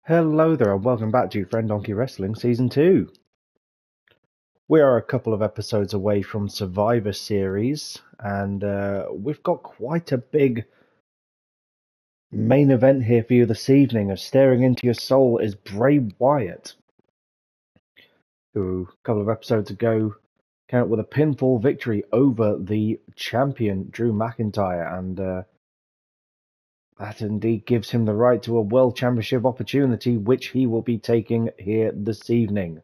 Hello there and welcome back to Friendonkey Wrestling Season 2. We are a couple of episodes away from Survivor Series and we've got quite a big main event here for you this evening. As staring into your soul is Bray Wyatt, who a couple of episodes ago came out with a pinfall victory over the champion Drew McIntyre, and that indeed gives him the right to a World Championship opportunity, which he will be taking here this evening.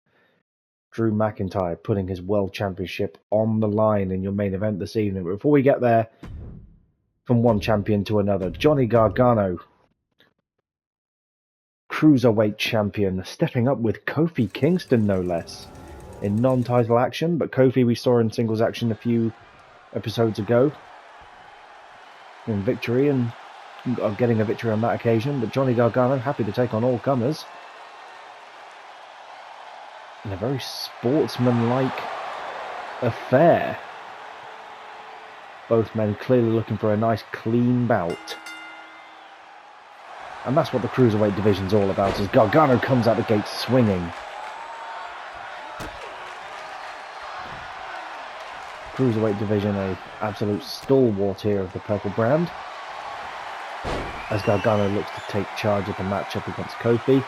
Drew McIntyre putting his World Championship on the line in your main event this evening. But before we get there, from one champion to another, Johnny Gargano, Cruiserweight Champion, stepping up with Kofi Kingston, no less, in non-title action. But Kofi we saw in singles action a few episodes ago in victory, and getting a victory on that occasion. But Johnny Gargano happy to take on all comers in a very sportsmanlike affair. Both men clearly looking for a nice clean bout. And that's what the Cruiserweight division's all about, as Gargano comes out the gate swinging. Cruiserweight division, a absolute stalwart here of the purple brand, as Gargano looks to take charge of the matchup against Kofi,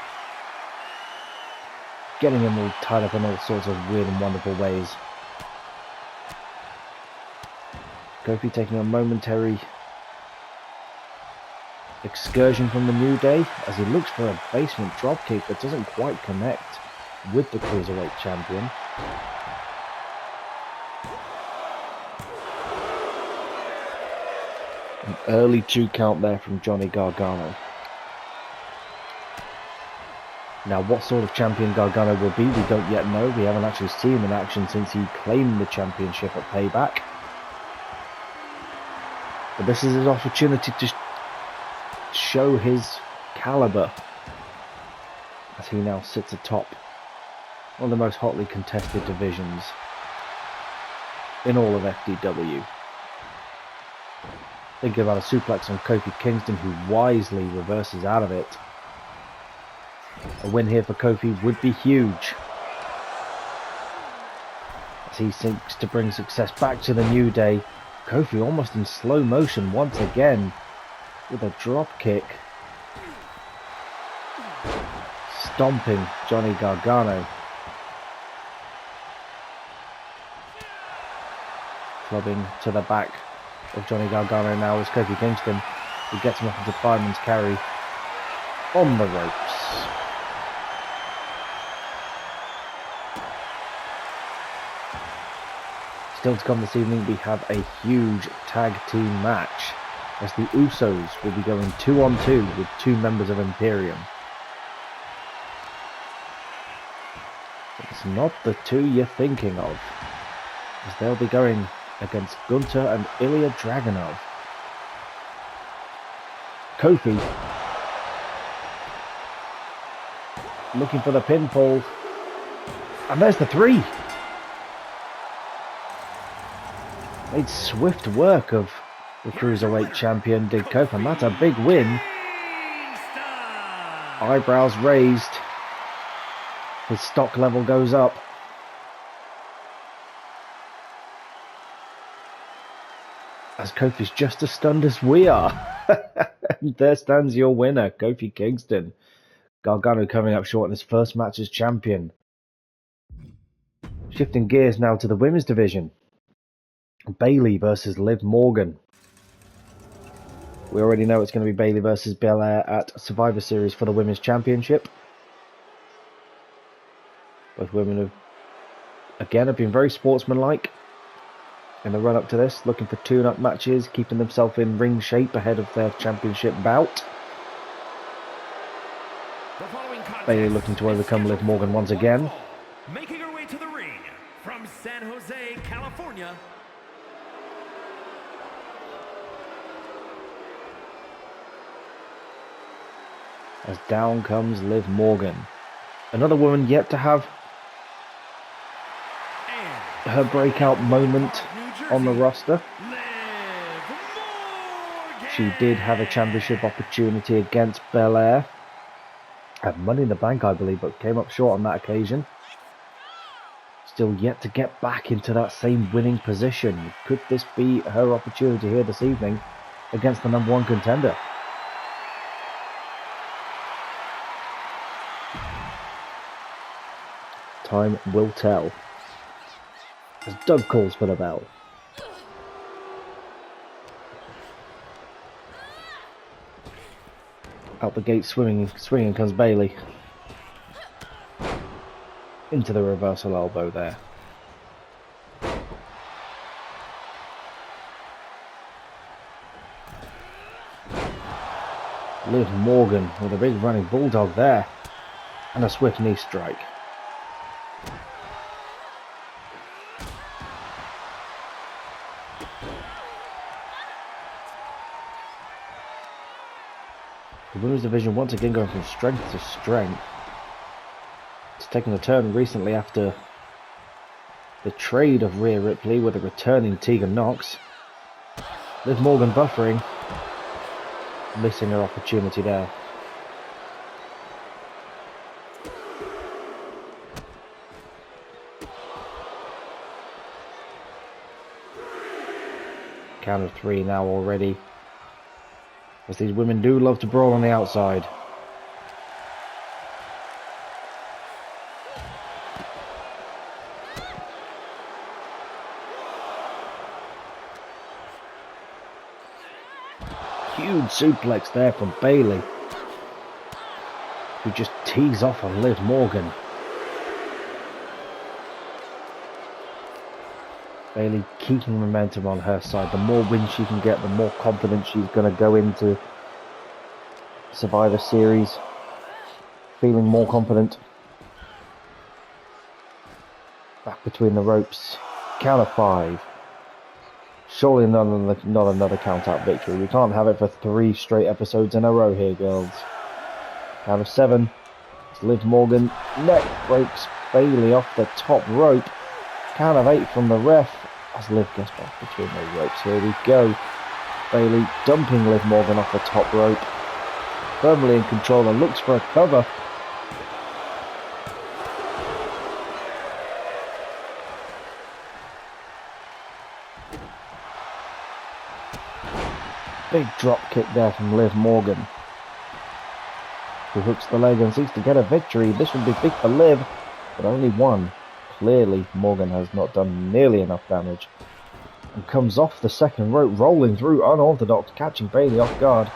getting him all tied up in all sorts of weird and wonderful ways. Kofi taking a momentary excursion from the New Day as he looks for a basement dropkick that doesn't quite connect with the Cruiserweight champion. An early 2 count there from Johnny Gargano. Now, what sort of champion Gargano will be, we don't yet know. We haven't actually seen him in action since he claimed the championship at Payback. But this is his opportunity to show his caliber, as he now sits atop one of the most hotly contested divisions in all of FDW. Thinking about a suplex on Kofi Kingston, who wisely reverses out of it. A win here for Kofi would be huge, as he seeks to bring success back to the New Day. Kofi almost in slow motion once again with a drop kick, stomping Johnny Gargano. Clubbing to the back of Johnny Gargano now is Kofi Kingston, who gets him up into fireman's carry on the ropes. Still to come this evening, we have a huge tag team match, as the Usos will be going 2-on-2 with 2 members of Imperium. It's not the 2 you're thinking of, as they'll be going against Gunther and Ilya Dragunov. Kofi looking for the pinfall, and there's the 3. Made swift work of the Cruiserweight champion, did Kofi, and that's a big win. Eyebrows raised. His stock level goes up. As Kofi's just as stunned as we are. And there stands your winner, Kofi Kingston. Gargano coming up short in his first match as champion. Shifting gears now to the women's division. Bayley versus Liv Morgan. We already know it's going to be Bayley versus Belair at Survivor Series for the Women's Championship. Both women have been very sportsmanlike in the run-up to this, looking for tune-up matches, keeping themselves in ring shape ahead of their championship bout. Bayley looking to overcome Liv Morgan once again. Making her way to the ring from San Jose, California. As down comes Liv Morgan. Another woman yet to have her breakout moment on the roster. She did have a championship opportunity against Belair Had Money in the Bank, I believe, but came up short on that occasion. Still yet to get back into that same winning position. Could this be her opportunity here this evening against the #1 contender? Time will tell. As Doug calls for the bell. Out the gate swinging comes Bailey. Into the reversal elbow there. Liv Morgan with a big running bulldog there. And a swift knee strike. The women's division once again going from strength to strength. It's taken a turn recently after the trade of Rhea Ripley with a returning Tegan Knox. Liv Morgan buffering, missing her opportunity there. Count of 3 now already. As these women do love to brawl on the outside. Huge suplex there from Bailey, who just tees off on Liv Morgan. Bailey keeping momentum on her side. The more wins she can get, the more confident she's going to go into Survivor Series. Feeling more confident. Back between the ropes. Count of 5. Surely not another count-out victory. We can't have it for 3 straight episodes in a row here, girls. Count of 7. It's Liv Morgan. Neck breaks Bailey off the top rope. Count of 8 from the ref as Liv gets back between the ropes. Here we go. Bailey dumping Liv Morgan off the top rope. Firmly in control and looks for a cover. Big drop kick there from Liv Morgan, who hooks the leg and seeks to get a victory. This would be big for Liv, but only one. Clearly, Morgan has not done nearly enough damage. And comes off the second rope, rolling through unorthodox, catching Bailey off guard.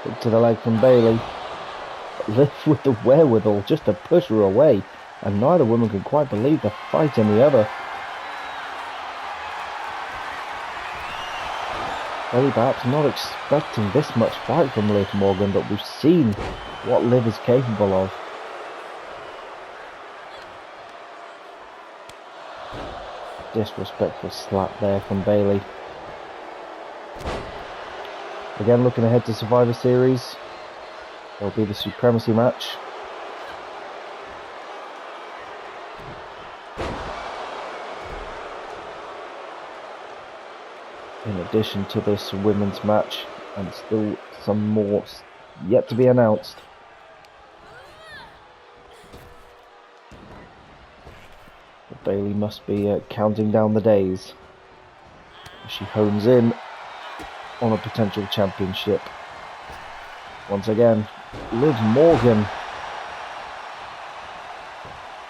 Hook to the leg from Bailey. Liv with the wherewithal just to push her away, and neither woman can quite believe the fight in the other. Bailey perhaps not expecting this much fight from Liv Morgan, but we've seen what Liv is capable of. Disrespectful slap there from Bailey. Again, looking ahead to Survivor Series. There'll be the Supremacy match. In addition to this women's match, and still some more yet to be announced. But Bailey must be counting down the days as she hones in on a potential championship. Once again, Liv Morgan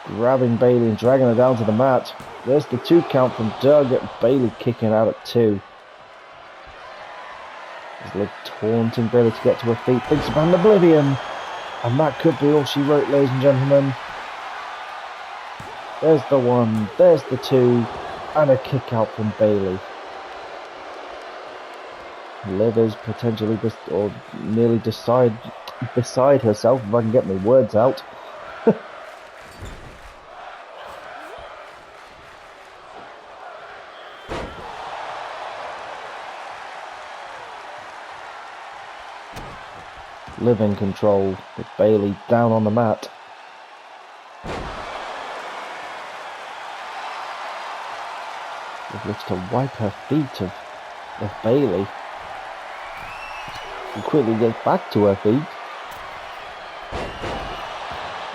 grabbing Bailey and dragging her down to the mat. There's the 2 count from Doug. Bailey kicking out at 2. As Liv taunting Bailey to get to her feet, thinks of an oblivion. And that could be all she wrote, ladies and gentlemen. There's the 1, there's the 2, and a kick out from Bailey. Liv is potentially nearly beside herself, if I can get my words out. Liv in control with Bayley down on the mat. Liv looks to wipe her feet of Bayley. She quickly gets back to her feet.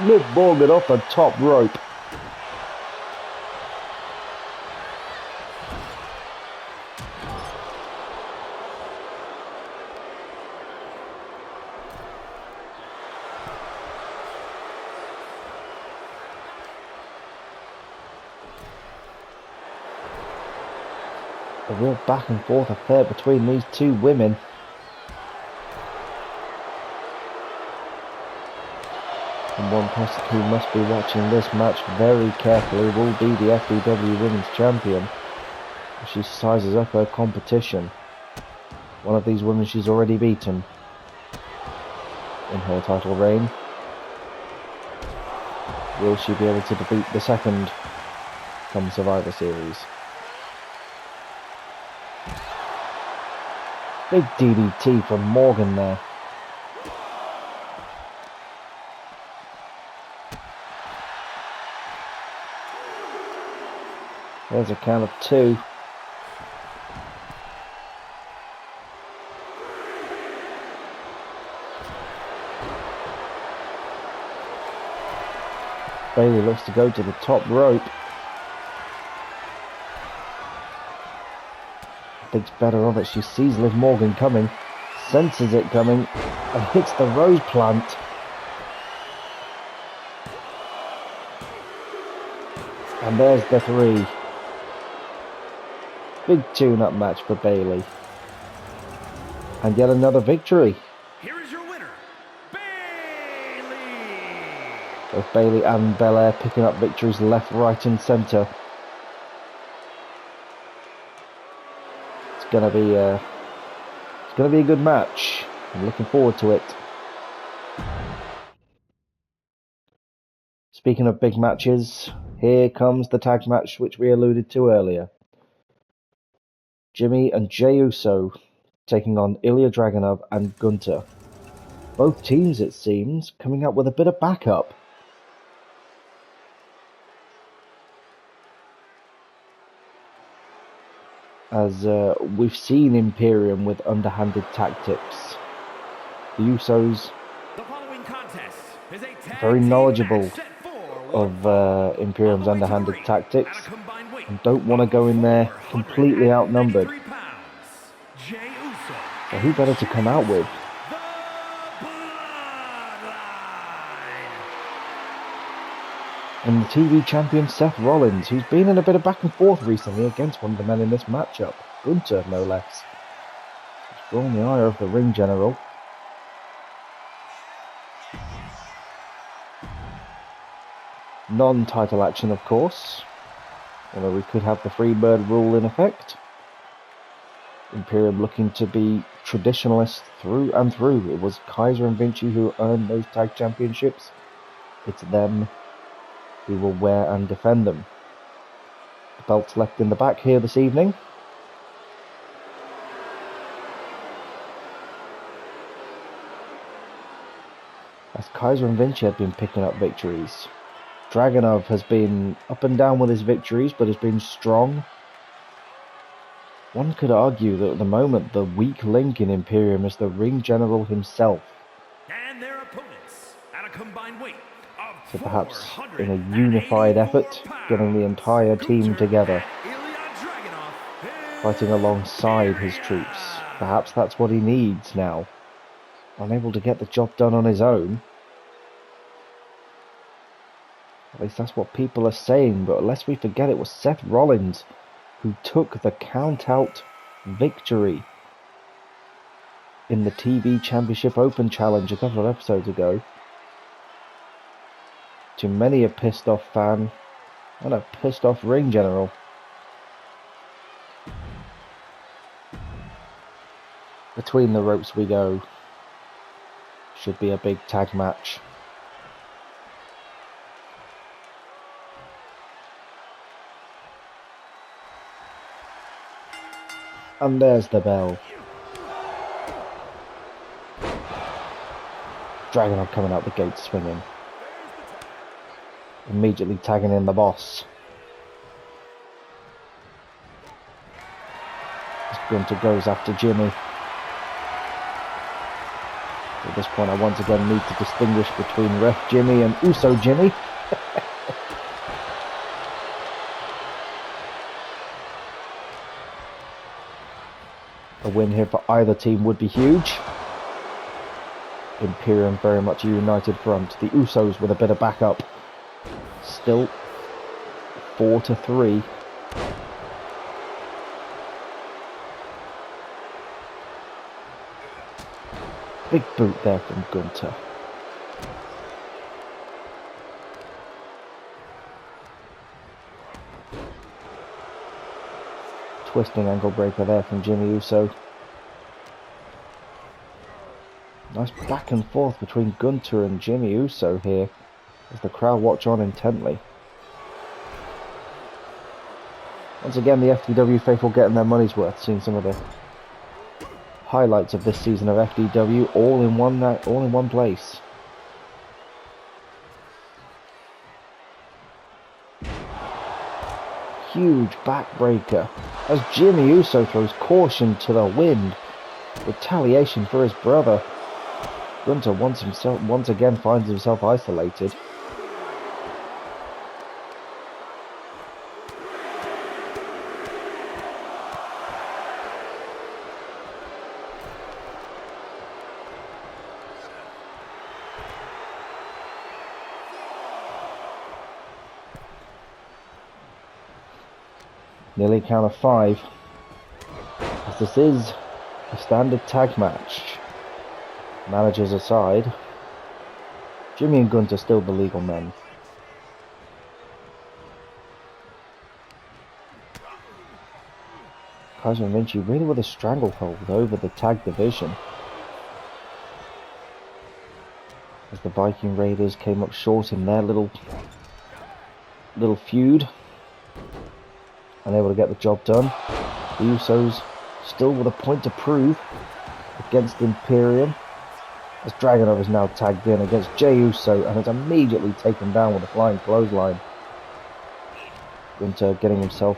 Liv Morgan off the top rope. A real back and forth affair between these two women. And one person who must be watching this match very carefully will be the FDW Women's Champion. She sizes up her competition. One of these women she's already beaten in her title reign. Will she be able to defeat the second come Survivor Series? Big DDT from Morgan there. There's a count of 2. Bayley looks to go to the top rope. Thinks better of it. She sees Liv Morgan coming, senses it coming, and hits the rose plant. And there's the 3. Big tune-up match for Bayley. And yet another victory. Here is your winner, Bayley. Both Bayley and Belair picking up victories left, right and centre. It's gonna be a good match. I'm looking forward to it. Speaking of big matches, here comes the tag match which we alluded to earlier. Jimmy and Jey Uso taking on Ilya Dragunov and Gunther. Both teams, it seems, coming up with a bit of backup. As we've seen Imperium with underhanded tactics. The Usos very knowledgeable of Imperium's underhanded tactics and don't want to go in there completely outnumbered. So who better to come out with? And the TV champion Seth Rollins, who's been in a bit of back and forth recently against one of the men in this matchup, Gunther no less. He's drawn the ire of the ring general. Non-title action, of course, although we could have the Freebird rule in effect. Imperium looking to be traditionalist through and through. It was Kaiser and Vinci who earned those tag championships. It's them who will wear and defend them. The belts left in the back here this evening. As Kaiser and Vinci have been picking up victories. Dragunov has been up and down with his victories, but has been strong. One could argue that at the moment the weak link in Imperium is the ring general himself. And their opponents at a combined weight of So perhaps in a unified effort, getting the entire team together, fighting alongside his troops. Perhaps that's what he needs now. Unable to get the job done on his own. At least that's what people are saying, but lest we forget it was Seth Rollins who took the count-out victory in the TV Championship Open Challenge a couple of episodes ago. To many a pissed-off fan and a pissed-off ring general. Between the ropes we go. Should be a big tag match. And there's the bell. Dragunov coming out the gate swinging. Immediately tagging in the boss. As Gunter goes after Jimmy. At this point I once again need to distinguish between Ref Jimmy and Uso Jimmy. A win here for either team would be huge. Imperium very much a united front. The Usos with a bit of backup. Still 4-3. Big boot there from Gunter. Twisting ankle breaker there from Jimmy Uso. Nice back and forth between Gunter and Jimmy Uso here as the crowd watch on intently. Once again the FDW faithful getting their money's worth, seeing some of the highlights of this season of FDW all in one place. Huge backbreaker as Jimmy Uso throws caution to the wind. Retaliation for his brother. Gunter once again finds himself isolated. Nearly count of 5, as this is a standard tag match. Managers aside, Jimmy and Gunter still the legal men. Kaiser and Vinci really with a stranglehold over the tag division. As the Viking Raiders came up short in their little feud. Unable to get the job done. The Usos still with a point to prove against Imperium. As Dragunov is now tagged in against Jey Uso and is immediately taken down with a flying clothesline. Gunter getting himself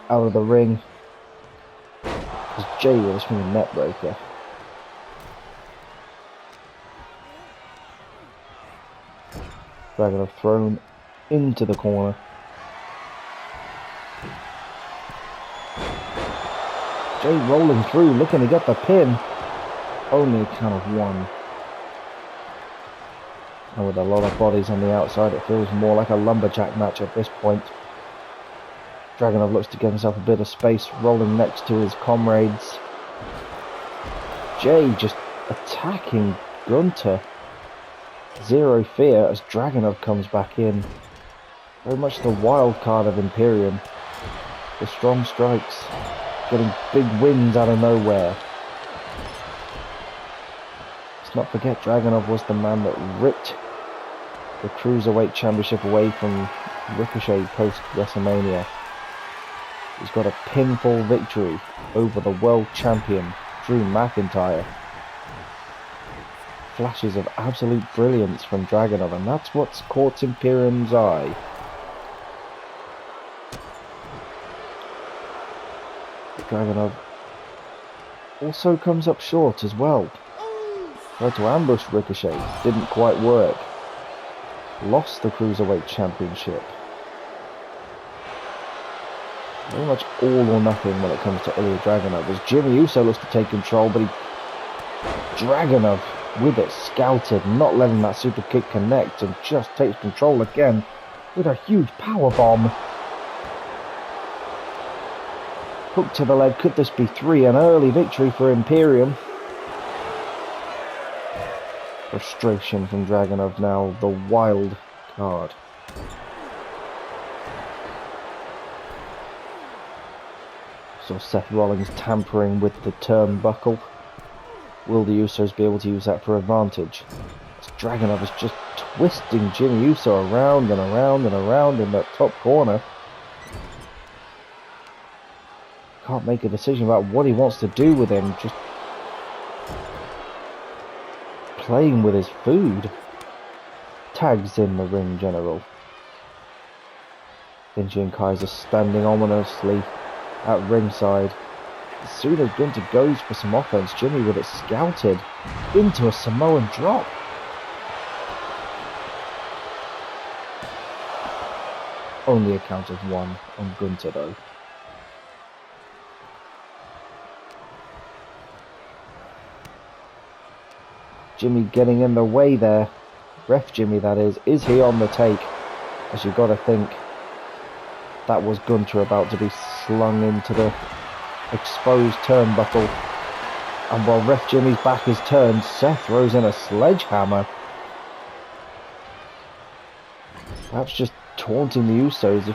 out of the ring. As Jey with a swinging net breaker. Dragunov thrown into the corner. Jey rolling through, looking to get the pin. Only a count of 1. And with a lot of bodies on the outside, it feels more like a lumberjack match at this point. Dragunov looks to give himself a bit of space, rolling next to his comrades. Jey just attacking Gunter. Zero fear as Dragunov comes back in. Very much the wild card of Imperium. The strong strikes. Getting big wins out of nowhere. Let's not forget Dragunov was the man that ripped the Cruiserweight Championship away from Ricochet post WrestleMania. He's got a pinfall victory over the world champion Drew McIntyre. Flashes of absolute brilliance from Dragunov, and that's what's caught Imperium's eye. Dragunov also comes up short as well. Tried to ambush Ricochet, didn't quite work. Lost the Cruiserweight Championship. Very much all or nothing when it comes to Ilya Dragunov, as Jimmy Uso looks to take control, but Dragunov with it scouted, not letting that super kick connect, and just takes control again with a huge power bomb. Hook to the leg, could this be 3? An early victory for Imperium. Frustration from Dragunov now, the wild card. So Seth Rollins tampering with the turnbuckle. Will the Usos be able to use that for advantage? As Dragunov is just twisting Jimmy Uso around and around and around in that top corner. Can't make a decision about what he wants to do with him. Just playing with his food. Tags in the ring general. Vinci and Kaiser standing ominously at ringside. As soon as Gunther goes for some offense, Jimmy with it scouted into a Samoan drop. Only a count of 1 on Gunther though. Jimmy getting in the way there. Ref Jimmy, that is. Is he on the take? As you got to think, that was Gunther about to be slung into the exposed turnbuckle. And while Ref Jimmy's back is turned, Seth throws in a sledgehammer. Perhaps just taunting the Usos,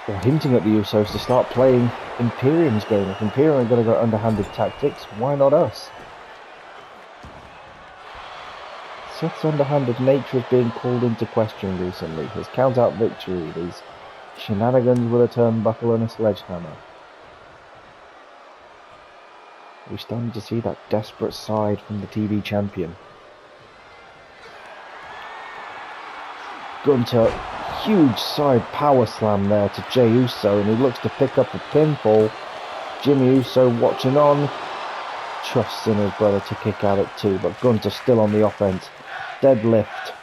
or hinting at the Usos to start playing Imperium's game. If Imperium are going to go underhanded tactics, why not us? Seth's underhanded nature is being called into question recently. His count-out victory, these shenanigans with a turnbuckle and a sledgehammer. We're starting to see that desperate side from the TV champion. Gunther, huge side power slam there to Jey Uso, and he looks to pick up a pinfall. Jimmy Uso watching on, trusts in his brother to kick out at 2, but Gunther still on the offense. Deadlift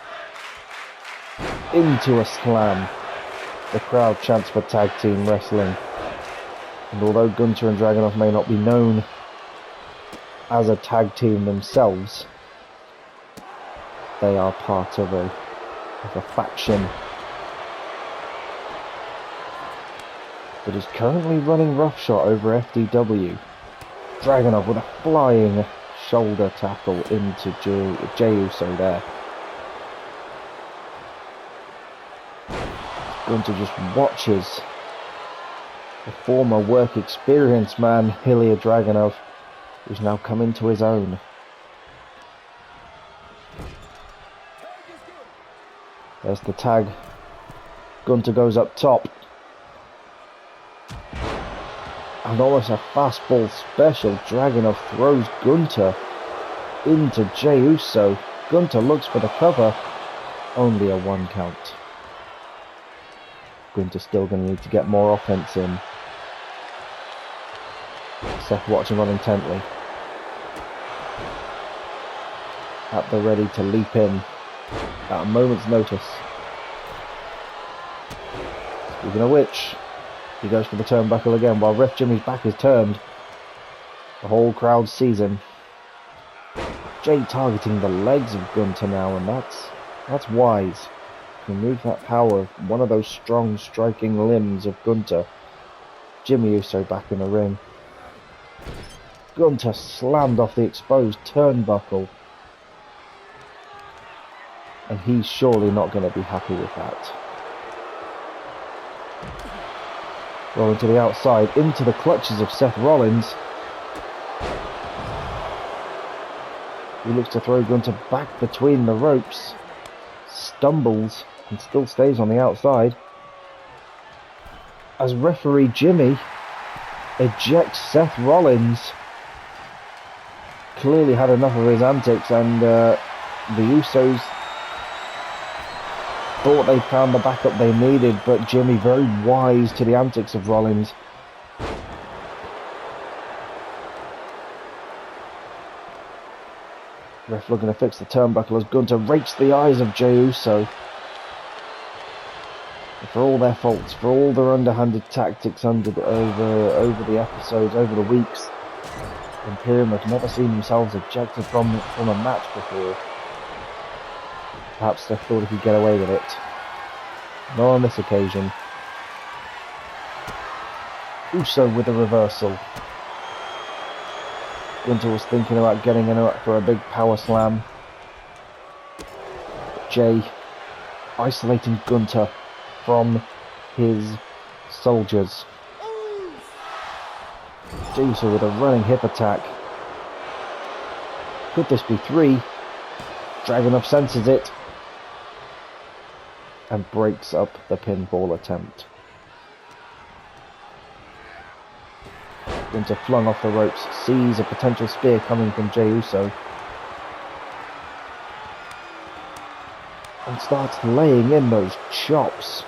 into a slam. The crowd chants for tag team wrestling, and although Gunther and Dragunov may not be known as a tag team themselves, they are part of a faction that is currently running roughshod over FDW. Dragunov with a flying shoulder tackle into Jey Uso there. Gunther just watches the former work experience man Ilya Dragunov, who's now come into his own. There's the tag. Gunther goes up top. And almost a fastball special. Dragunov throws Gunther into Jey Uso. Gunther looks for the cover. Only a 1 count. Gunther's still going to need to get more offense in. Seth watching on intently. At the ready to leap in at a moment's notice. Speaking of which, he goes for the turnbuckle again while Ref Jimmy's back is turned. The whole crowd sees him. Jey targeting the legs of Gunther now, and that's wise. Remove that power of one of those strong striking limbs of Gunther. Jimmy Uso back in the ring. Gunther slammed off the exposed turnbuckle. And he's surely not going to be happy with that. Rolling to the outside, into the clutches of Seth Rollins. He looks to throw Gunther back between the ropes. Stumbles and still stays on the outside. As referee Jimmy ejects Seth Rollins. Clearly had enough of his antics, and the Usos thought they found the backup they needed, but Jimmy very wise to the antics of Rollins. Ref looking to fix the turnbuckle as Gunther rakes the eyes of Jey Uso. For all their faults, for all their underhanded tactics over the episodes, over the weeks, Imperium have never seen themselves ejected from a match before. Perhaps they thought he could get away with it. Not on this occasion. Uso with a reversal. Gunther was thinking about getting in for a big power slam. Jey isolating Gunther from his soldiers. Jey Uso with a running hip attack. Could this be 3? Dragunov senses it and breaks up the pinfall attempt. Gunther flung off the ropes, sees a potential spear coming from Jey Uso, and starts laying in those chops,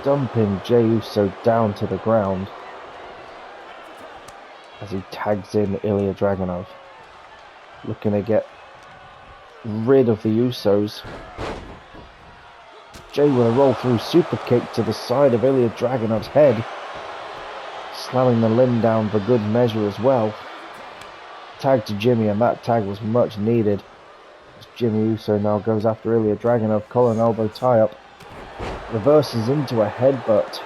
dumping Jey Uso down to the ground as he tags in Ilya Dragunov, looking to get rid of the Usos. Jey with a roll through super kick to the side of Ilya Dragunov's head, slamming the limb down for good measure as well. Tag to Jimmy, and that tag was much needed. As Jimmy Uso now goes after Ilya Dragunov, collar and elbow tie up, reverses into a headbutt.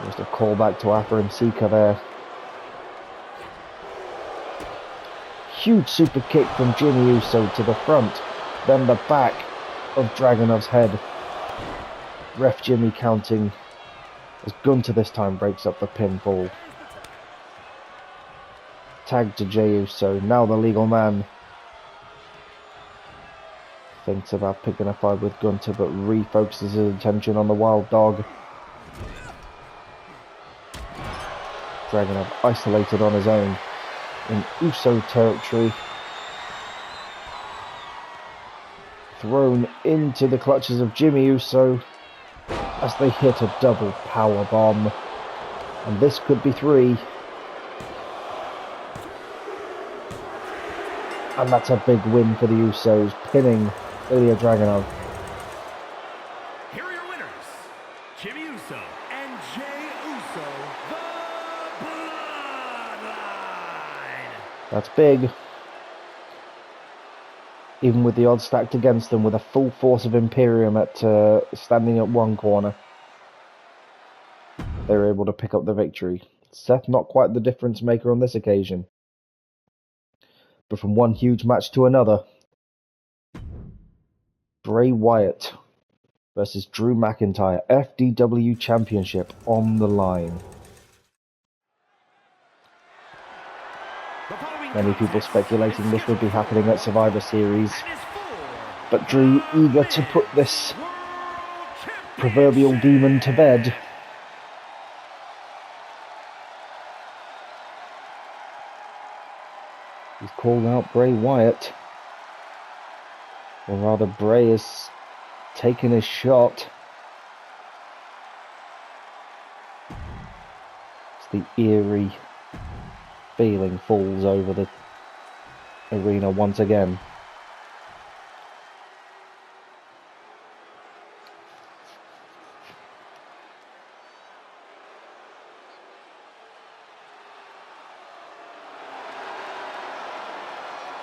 Just a callback to Aphram Sika there. Huge super kick from Jimmy Uso to the front, then the back of Dragunov's head. Ref Jimmy counting as Gunter this time breaks up the pinfall. Tag to Jey Uso, now the legal man. Thinks about picking a fight with Gunter, but refocuses his attention on the Wild Dog. Dragunov isolated on his own in Uso territory. Thrown into the clutches of Jimmy Uso as they hit a double power bomb. And this could be 3. And that's a big win for the Usos, pinning Ilya Dragunov. Here are your winners, Jimmy Uso and Jey Uso, the Bloodline. That's big. Even with the odds stacked against them, with a full force of Imperium at standing at one corner, they were able to pick up the victory. Seth not quite the difference maker on this occasion. But from one huge match to another, Bray Wyatt versus Drew McIntyre, FDW Championship on the line. Many people speculating this would be happening at Survivor Series, but Drew eager to put this proverbial demon to bed. He's called out Bray Wyatt, or rather Bray has taken his shot. It's the eerie feeling falls over the arena once again.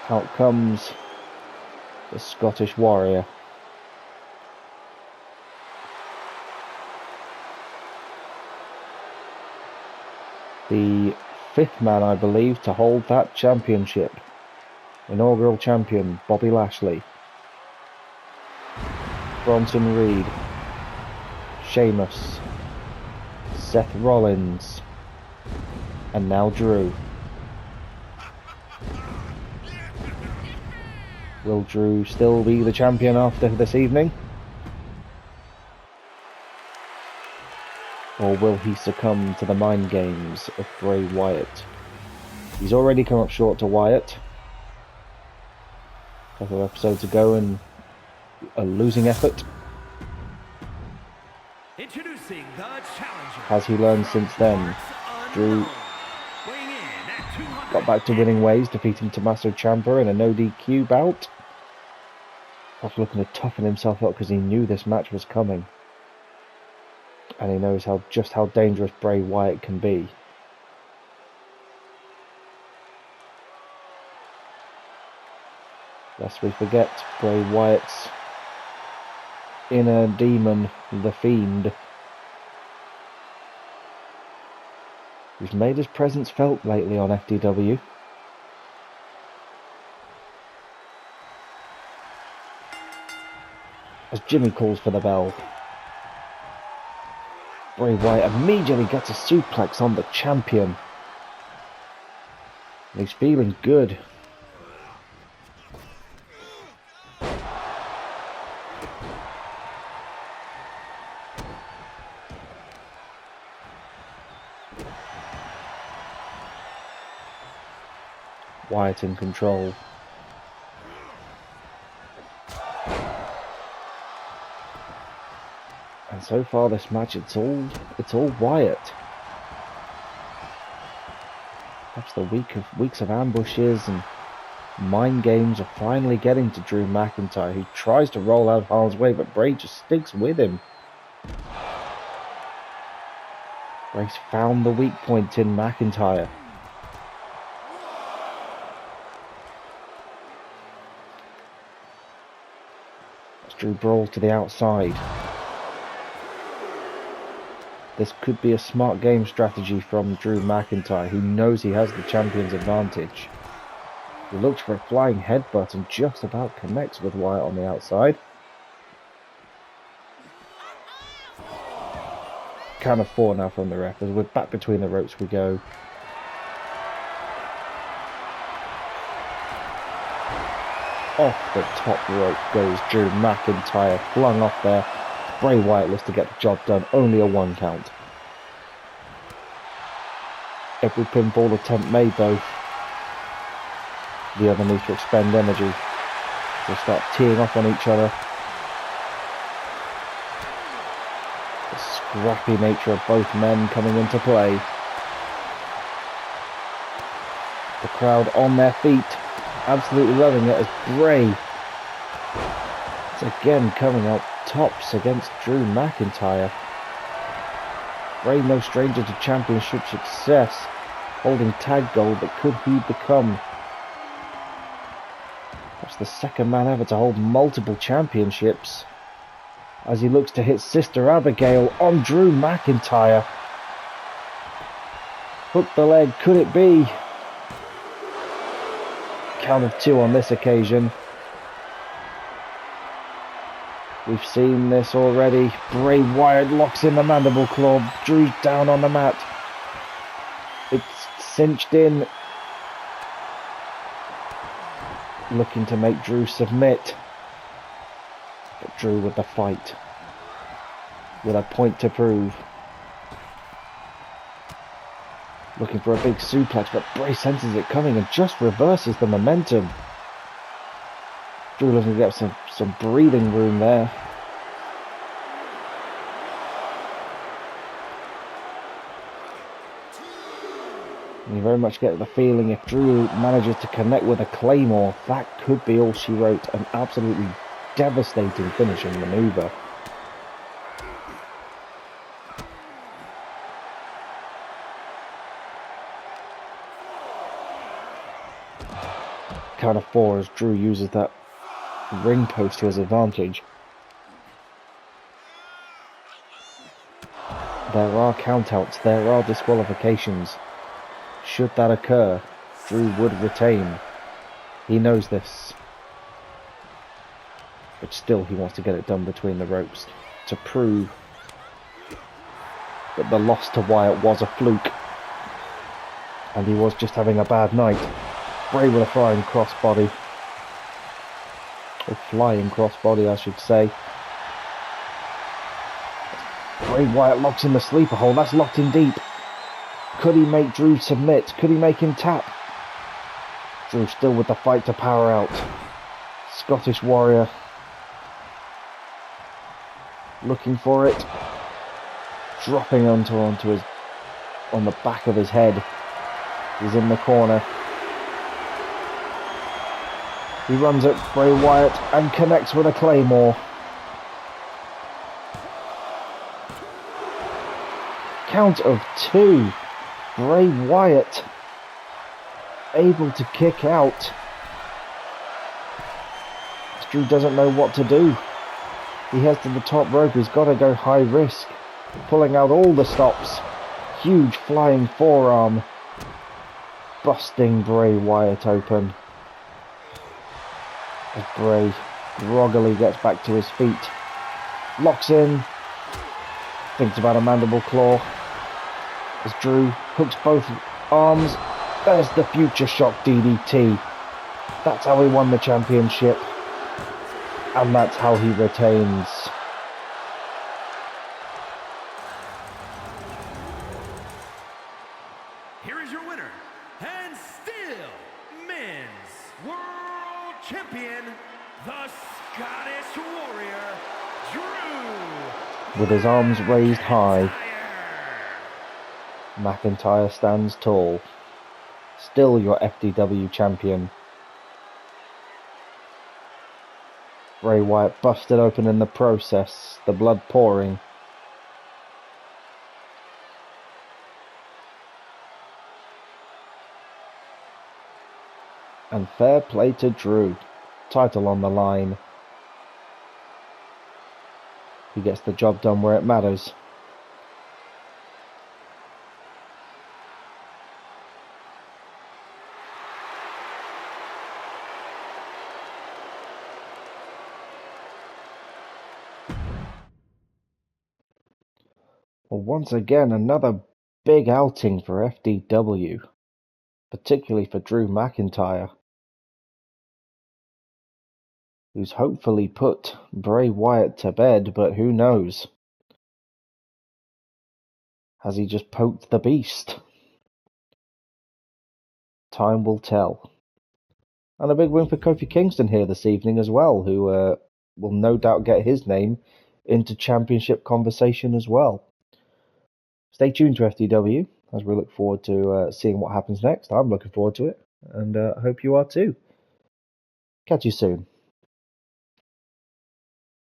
Out comes the Scottish Warrior. The 5th man, I believe, to hold that championship. Inaugural champion, Bobby Lashley. Bronson Reed. Sheamus. Seth Rollins. And now Drew. Will Drew still be the champion after this evening? Or will he succumb to the mind games of Bray Wyatt? He's already come up short to Wyatt a couple of episodes ago in a losing effort. Introducing the challenger. Has he learned since then? Drew got back to winning ways, defeating Tommaso Ciampa in a no DQ bout. After looking to toughen himself up because he knew this match was coming. And he knows just how dangerous Bray Wyatt can be. Lest we forget Bray Wyatt's inner demon, the Fiend, who's made his presence felt lately on FDW. As Jimmy calls for the bell, Bray Wyatt immediately gets a suplex on the champion. And he's feeling good. Wyatt in control. And so far this match, it's all Wyatt. Perhaps the weeks of ambushes and mind games are finally getting to Drew McIntyre, who tries to roll out of harm's way, but Bray just sticks with him. Bray's found the weak point in McIntyre. As Drew brawls to the outside. This could be a smart game strategy from Drew McIntyre, who knows he has the champion's advantage. He looks for a flying headbutt and just about connects with Wyatt on the outside. Count of 4 now from the ref, as we're back between the ropes we go. Off the top rope goes Drew McIntyre, flung off there. Bray Wyatt looks to get the job done, only a 1 count. Every pinfall attempt made though. The other needs to expend energy. They'll start teeing off on each other. The scrappy nature of both men coming into play. The crowd on their feet, absolutely loving it as Bray is again coming out tops against Drew McIntyre. Bray no stranger to championship success, holding tag gold, but could he become perhaps the second man ever to hold multiple championships, as he looks to hit Sister Abigail on Drew McIntyre. Hook the leg, could it be? Count of 2 on this occasion. We've seen this already. Bray Wyatt locks in the mandible claw. Drew's down on the mat. It's cinched in. Looking to make Drew submit. But Drew with the fight. With a point to prove. Looking for a big suplex, but Bray senses it coming and just reverses the momentum. Drew looking to get some breathing room there. You very much get the feeling if Drew manages to connect with a Claymore, that could be all she wrote. An absolutely devastating finishing maneuver. Count of 4 as Drew uses that ring post to his advantage. There are countouts, there are disqualifications. Should that occur, Drew would retain. He knows this. But still he wants to get it done between the ropes to prove that the loss to Wyatt was a fluke. And he was just having a bad night. Bray with a flying crossbody. Or flying crossbody, I should say. Bray Wyatt locks in the sleeper hold. That's locked in deep. Could he make Drew submit? Could he make him tap? Drew still with the fight to power out. Scottish Warrior. Looking for it. Dropping on the back of his head. He's in the corner. He runs at Bray Wyatt and connects with a Claymore. Count of 2. Bray Wyatt able to kick out. Drew doesn't know what to do. He heads to the top rope. He's got to go high risk. Pulling out all the stops. Huge flying forearm. Busting Bray Wyatt open. As Bray groggily gets back to his feet. Locks in. Thinks about a mandible claw. As Drew hooks both arms. There's the Future Shock DDT. That's how he won the championship. And that's how he retains. Here is your winner, and still Women's World Champion, the Scottish Warrior, Drew With his arms raised high, McIntyre stands tall. Still your FDW champion. Bray Wyatt busted open in the process, the blood pouring. And fair play to Drew. Title on the line. He gets the job done where it matters. Well, once again, another big outing for FDW, particularly for Drew McIntyre, who's hopefully put Bray Wyatt to bed, but who knows? Has he just poked the beast? Time will tell. And a big win for Kofi Kingston here this evening as well, who will no doubt get his name into championship conversation as well. Stay tuned to FDW as we look forward to seeing what happens next. I'm looking forward to it, and I hope you are too. Catch you soon.